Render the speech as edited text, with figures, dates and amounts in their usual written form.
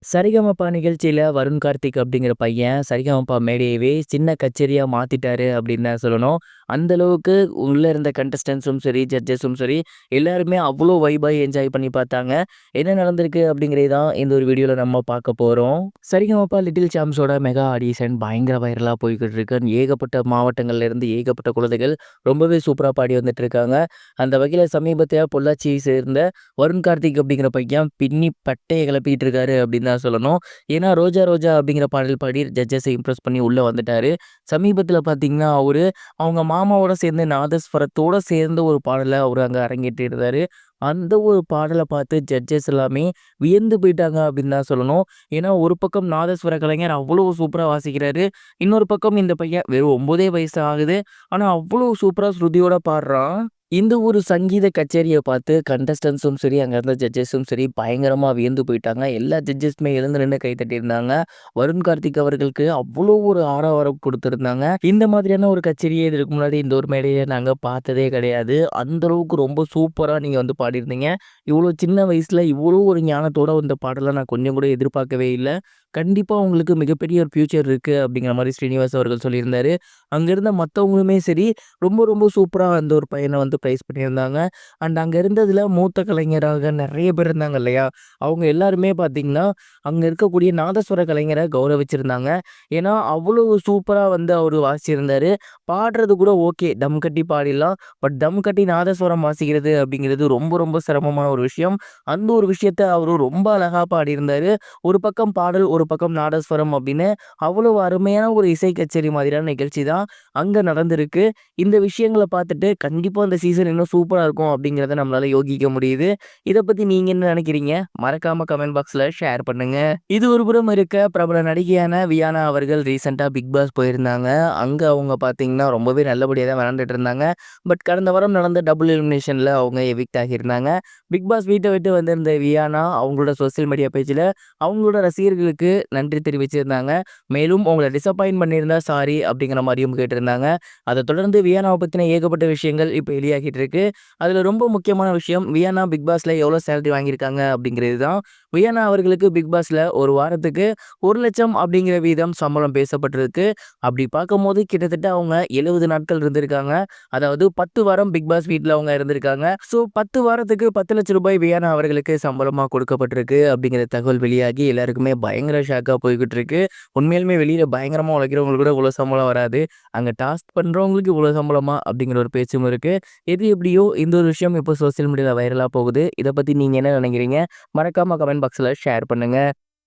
சரிகமபா நிகழ்ச்சியில வருண் கார்த்திக் அப்படிங்கிற பையன் சரிகமபா மேடையவே சின்ன கச்சேரியா மாத்திட்டாரு அப்படின்னு தான் சொல்லணும். அந்த அளவுக்கு உள்ள இருந்த கண்டஸ்டன்ஸும் சரி, ஜட்ஜஸும் சரி எல்லாருமே அவ்வளோ வைபாய் என்ஜாய் பண்ணி பார்த்தாங்க. என்ன நடந்திருக்கு அப்படிங்கிறது தான் இந்த ஒரு வீடியோல நம்ம பார்க்க போறோம். சரிகமபா லிட்டில் சாம்ப்ஸோட மெகா ஆடிஷன் பயங்கர வைரலா போய்க்கிட்டு இருக்கு. ஏகப்பட்ட மாவட்டங்கள்ல இருந்து ஏகப்பட்ட குழந்தைகள் ரொம்பவே சூப்பரா பாடி வந்துட்டு இருக்காங்க. அந்த வகையில சமீபத்தில பொள்ளாச்சியை சேர்ந்த வருண் கார்த்திக் அப்படிங்கிற பையன் பின்னி பட்டைய கிளப்பிட்டு இருக்காரு அப்படின்னு தான் சொல்லணும். ஏன்னா ரோஜா ரோஜா அப்படிங்கிற பாடல் பாடி ஜட்ஜஸை இம்ப்ரெஸ் பண்ணி உள்ள வந்துட்டாரு. சமீபத்தில பார்த்தீங்கன்னா, அவங்க மாமாவோட சேர்ந்து நாதஸ்வரத்தோட சேர்ந்து ஒரு பாடல அவரு அங்க அரங்கேற்றிருந்தாரு. அந்த ஒரு பாடல பார்த்து ஜட்ஜஸ் எல்லாமே வியந்து போயிட்டாங்க அப்படின்னு தான் சொல்லணும். ஏன்னா ஒரு பக்கம் நாதஸ்வர கலைஞர் அவ்வளோ சூப்பரா வாசிக்கிறாரு. இன்னொரு பக்கம் இந்த பையன் வெறும் 9 வயசு ஆகுது. ஆனா அவ்வளோ சூப்பரா ஸ்ருதியோட பாடுறான். இந்த ஒரு சங்கீத கச்சேரிய பார்த்து கண்டஸ்டன்ஸும் சரி, அங்க இருந்த ஜட்ஜஸும் சரி பயங்கரமா வியந்து போயிட்டாங்க. எல்லா ஜட்ஜஸுமே எழுந்து நின்னு கை தட்டியிருந்தாங்க. வருண் கார்த்திக் அவர்களுக்கு அவ்வளோ ஒரு ஆரவாரம் குடுத்திருந்தாங்க. இந்த மாதிரியான ஒரு கச்சேரியே இதுக்கு முன்னாடி இந்த ஒரு மேடையில நாங்க பார்த்ததே கிடையாது. அந்த அளவுக்கு ரொம்ப சூப்பரா நீங்க வந்து பாடியிருந்தீங்க. இவ்வளோ சின்ன வயசுல இவ்வளோ ஒரு ஞானத்தோட இந்த பாடல நான் கொஞ்சம் கூட எதிர்பார்க்கவே இல்ல. கண்டிப்பா உங்களுக்கு மிகப்பெரிய ஒரு ஃபியூச்சர் இருக்கு அப்படிங்கிற மாரி ஸ்ரீனிவாஸ் அவர்கள் சொல்லியிருந்தாரு. அங்க இருந்த மத்தவங்களுமே சரி, ரொம்ப ரொம்ப சூப்பரா அந்த ஒரு பையன வந்து பிரைஸ் பண்ணியிருந்தாங்க. அண்ட் அங்க இருந்ததுல மூத்த கலைஞராக நெறைய பேர் இருந்தாங்க இல்லையா? அவங்க எல்லாருமே பார்த்தீங்கன்னா, அங்க இருக்கக்கூடிய நாதஸ்வர கலைஞர கௌரவிச்சிருந்தாங்க. ஏன்னா, அவ்வளவு சூப்பரா வந்து அவரு வாசிச்சிருந்தாரு. பாடுறது கூட ஓகே, டம் கட்டி பாடிடலாம். பட் டம் கட்டி நாதஸ்வரம் வாசிக்கிறது அப்படிங்கிறது ரொம்ப ரொம்ப சிரமமான ஒரு விஷயம். அந்த ஒரு விஷயத்த அவரு ரொம்ப அழகா பாடியிருந்தாரு. ஒரு பக்கம் பாடல், ஒரு பக்கம் நாதஸ்வரம் அப்படின்னு அவ்வளவு அருமையான ஒரு இசை கச்சேரி மாதிரியான நிகழ்ச்சி தான் அங்க நடந்திருக்கு. இந்த விஷயங்கள பார்த்துட்டு கண்டிப்பா இந்த சீசன் இன்னும் சூப்பரா இருக்கும் அப்படிங்கிறத நம்மளால யோகிக்க முடியுது. இத பத்தி நீங்க என்ன நினைக்கிறீங்க? மறக்காம கமெண்ட் பாக்ஸ்ல ஷேர் பண்ணுங்க. இது ஒரு புறம் இருக்க, பிரபல நடிகையான வியானா அவர்கள் ரீசென்ட்டா பிக் பாஸ் போயிருந்தாங்க. அங்க அவங்க பார்த்தீங்கன்னா, ரொம்பவே நல்லபடியா தான் விளையாண்டுட்டு இருந்தாங்க. பட் கடந்த வாரம் நடந்த டபுள் எலிமினேஷன்ல அவங்க எவிக்ட் ஆகியிருந்தாங்க. பிக் பாஸ் வீட்ட விட்டு வந்திருந்த வியானா அவங்களோட சோசியல் மீடியா பேஜ்ல அவங்களோட ரசிகர்களுக்கு நன்றி தெரிவிச்சிருந்தாங்க. மேலும் உங்கள டிசப்பாயிண்ட் பண்ணியிருந்தா சாரி அப்படிங்கிற மாரியும் கேட்டிருந்தாங்க. அத தொடர்ந்து வியானாவ பத்தின ஏகப்பட்ட விஷயங்கள் இப்ப வெளியாகிட்டு இருக்கு. அதுல ரொம்ப முக்கியமான விஷயம், வியானா பிக் பாஸ்ல எவ்வளோ சேலரி வாங்கியிருக்காங்க அப்படிங்கிறது தான். வியானா அவர்களுக்கு பிக் பாஸ்ல ஒரு வாரத்துக்கு 1,00,000 அப்படிங்கிற வீதம் சம்பளம் பேசப்பட்டிருக்கு. அப்படி பார்க்கும்போது கிட்டத்தட்ட அவங்க 70 நாட்கள் இருந்திருக்காங்க. அதாவது 10 வாரம் பிக் பாஸ் வீட்ல அவங்க இருந்திருக்காங்க. ஸோ 10 வாரத்துக்கு ரூ. 10,00,000 வியானா அவர்களுக்கு சம்பளமா கொடுக்கப்பட்டிருக்கு அப்படிங்கிற தகவல் வெளியாகி எல்லாருக்குமே பயங்கர ஷாக்கா போய்க்கிட்டு இருக்கு. உண்மையாலுமே வெளியில பயங்கரமா உழைக்கிறவங்களுக்கு கூட இவ்வளோ சம்பளம் வராது. அங்க டாஸ்க் பண்றவங்களுக்கு இவ்வளோ சம்பளமா? அப்படிங்கிற ஒரு பேச்சும் இருக்கு. எது எப்படியோ இந்த ஒரு விஷயம் இப்போ சோசியல் மீடியால வைரலா போகுது. இத பத்தி நீங்க என்ன நினைக்கிறீங்க? மறக்காம கமெண்ட் பாக்ஸ்ல ஷேர் பண்ணுங்க.